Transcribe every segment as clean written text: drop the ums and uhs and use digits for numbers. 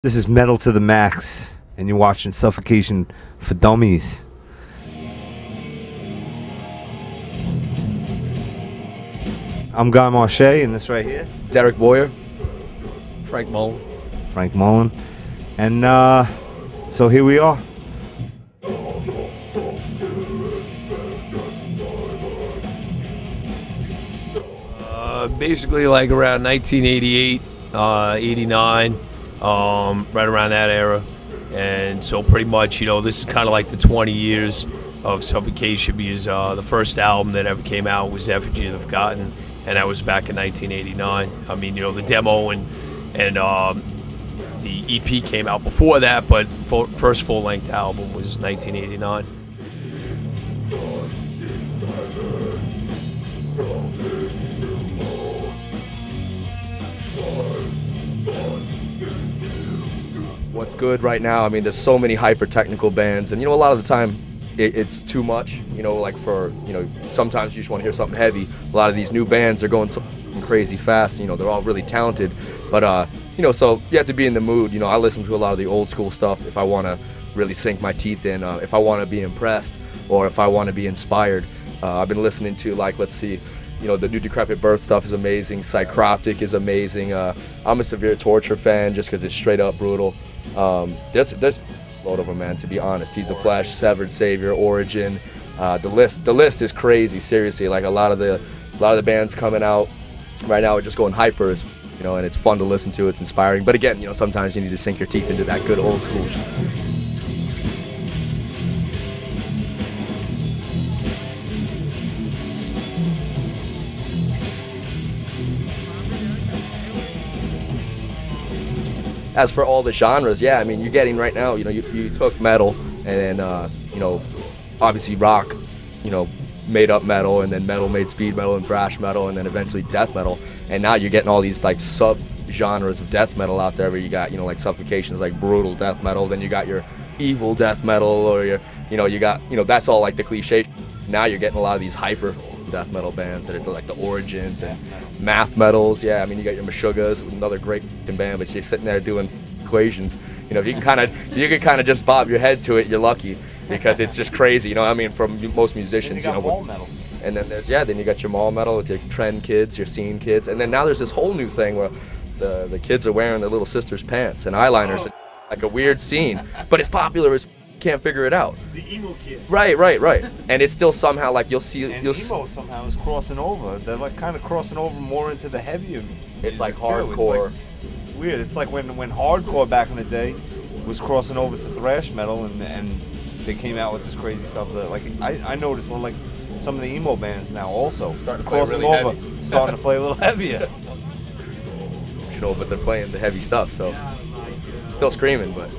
This is Metal to the Max, and you're watching Suffocation for Dummies. I'm Guy Marche, and this right here, Derek Boyer. Frank Mullen. Frank Mullen. And so here we are. Basically like around 1988, 89, right around that era. And so pretty much, this is kind of like the 20 years of Suffocation, because the first album that ever came out was Effigy of the Forgotten, and that was back in 1989. I mean, the demo and the EP came out before that, but first full-length album was 1989. What's good right now, I mean, there's so many hyper-technical bands, and a lot of the time it's too much, like for, sometimes you just want to hear something heavy. A lot of these new bands are going so crazy fast, they're all really talented, but so you have to be in the mood. I listen to a lot of the old school stuff if I want to really sink my teeth in, if I want to be impressed or if I want to be inspired. I've been listening to, like, let's see, the new Decrepit Birth stuff is amazing, Psychroptic is amazing. I'm a Severe Torture fan just because it's straight up brutal. There's a load of them, man, to be honest. Deeds of Flesh, Severed Savior, Origin. The list is crazy, seriously. Like a lot of the bands coming out right now are just going hyper, and it's fun to listen to, it's inspiring. But again, sometimes you need to sink your teeth into that good old school shit. As for all the genres, yeah, I mean, you're getting right now, you took metal and then, obviously rock, made up metal, and then metal made speed metal and thrash metal, and then eventually death metal. And now you're getting all these like sub-genres of death metal out there where you got, like Suffocation's like brutal death metal, then you got your evil death metal, or your, you got, that's all like the cliche. Now you're getting a lot of these hyper death metal bands that are like the Origins and math metals. Yeah, I mean, you got your Meshuggahs, another great band, but you're sitting there doing equations. If you can kind of just bob your head to it, you're lucky, because it's just crazy. I mean, from most musicians, Mall metal. And then then you got your mall metal with your trend kids, your scene kids, and then now there's this whole new thing where the kids are wearing their little sister's pants and eyeliners, like a weird scene, but it's popular as can't figure it out. The emo kids. Right. And it's still somehow like emo somehow is crossing over. They're like kind of crossing over more into the heavier music. It's like It's hardcore. like weird. It's like when hardcore back in the day was crossing over to thrash metal, and they came out with this crazy stuff that, like, I noticed, like, some of the emo bands now also starting to crossing really over, heavy. starting to play a little heavier. But they're playing the heavy stuff, so still screaming, but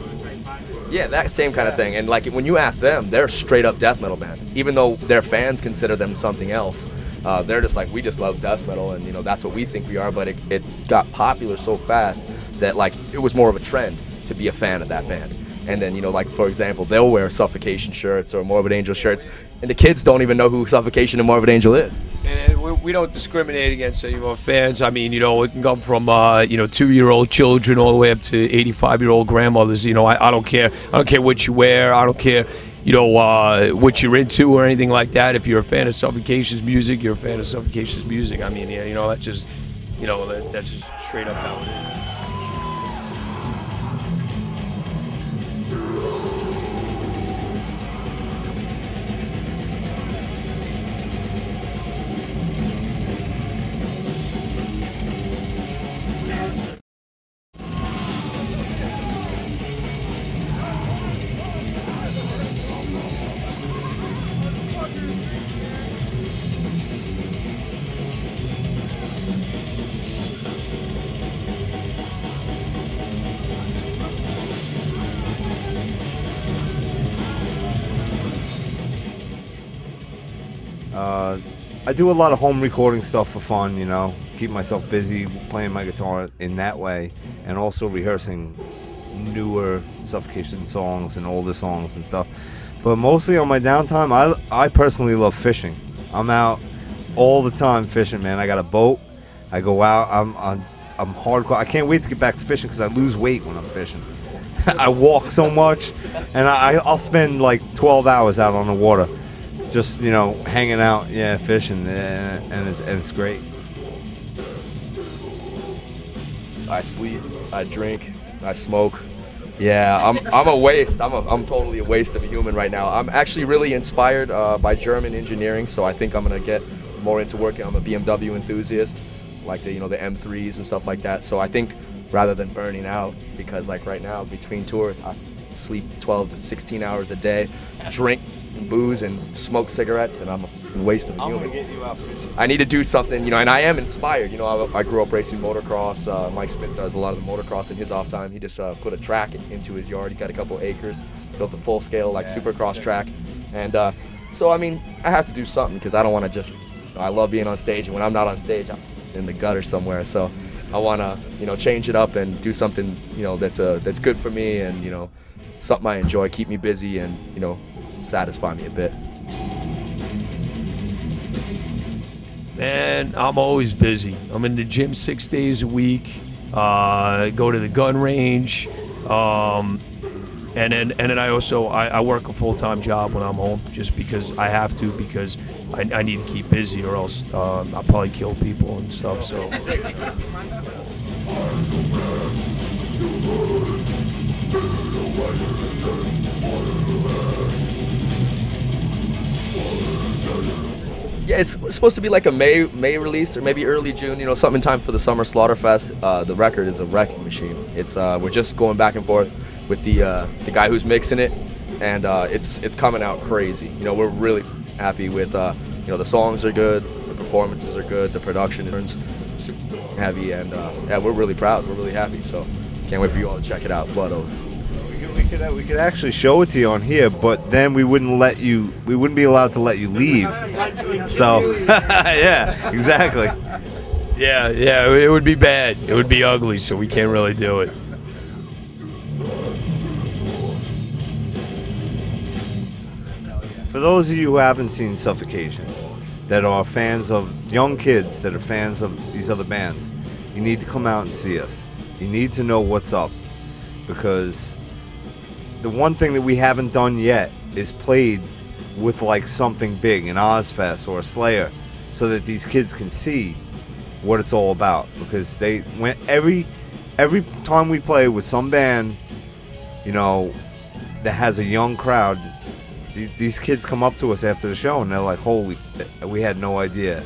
yeah, that same kind of thing. And like when you ask them, they're a straight up death metal band, even though their fans consider them something else. They're just like, we just love death metal, and that's what we think we are. But it got popular so fast that like it was more of a trend to be a fan of that band. And then, like, for example, they'll wear Suffocation shirts or Morbid Angel shirts, and the kids don't even know who Suffocation and Morbid Angel is. And we don't discriminate against any of our fans. I mean, it can come from 2-year-old children all the way up to 85-year-old grandmothers. I don't care. I don't care what you wear. I don't care, what you're into or anything like that. If you're a fan of Suffocation's music, you're a fan of Suffocation's music. I mean, that's just, that's just straight up how it is. I do a lot of home recording stuff for fun, keep myself busy playing my guitar in that way, and also rehearsing newer Suffocation songs and older songs and stuff. But mostly on my downtime, I personally love fishing. I'm out all the time fishing, man. I got a boat. I go out. I'm hardcore. I can't wait to get back to fishing because I lose weight when I'm fishing. I walk so much, and I'll spend like 12 hours out on the water, just hanging out, fishing, and it's great. I sleep, I drink, I smoke. Yeah, I'm a waste. I'm totally a waste of a human right now. I'm actually really inspired by German engineering, so I think I'm gonna get more into working. I'm a BMW enthusiast, like the M3s and stuff like that. So I think rather than burning out, because like right now between tours, I sleep 12 to 16 hours a day, drink booze and smoke cigarettes, and I'm a waste of a human. I'm gonna get you out fishing. I need to do something, and I am inspired. I grew up racing motocross. Mike Smith does a lot of the motocross in his off time. He just put a track into his yard. He got a couple acres, built a full-scale supercross track, and so I mean, I have to do something because I don't want to just. I love being on stage, and when I'm not on stage, I'm in the gutter somewhere. So I want to, change it up and do something, that's good for me, and something I enjoy, keep me busy, and satisfy me a bit. Man, I'm always busy. I'm in the gym 6 days a week. Go to the gun range, and then I also I work a full-time job when I'm home, just because I have to, because I need to keep busy, or else I'll probably kill people and stuff. So. Yeah, it's supposed to be like a May release, or maybe early June. Something in time for the summer Slaughterfest. The record is a wrecking machine. It's we're just going back and forth with the guy who's mixing it, and it's coming out crazy. We're really happy with the songs are good, the performances are good, the production is super heavy, and yeah, we're really proud. We're really happy. So can't wait for you all to check it out. Blood Oath. We could actually show it to you on here, but then we wouldn't be allowed to let you leave. So, yeah, exactly. Yeah, it would be bad. It would be ugly, so we can't really do it. For those of you who haven't seen Suffocation, that are fans of young kids, that are fans of these other bands, you need to come out and see us. You need to know what's up, because the one thing that we haven't done yet is played with like something big, an Ozfest or a Slayer, so that these kids can see what it's all about. Because every time we play with some band, that has a young crowd, these kids come up to us after the show and they're like, "Holy shit, we had no idea,"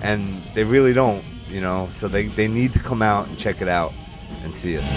and they really don't, so they need to come out and check it out and see us.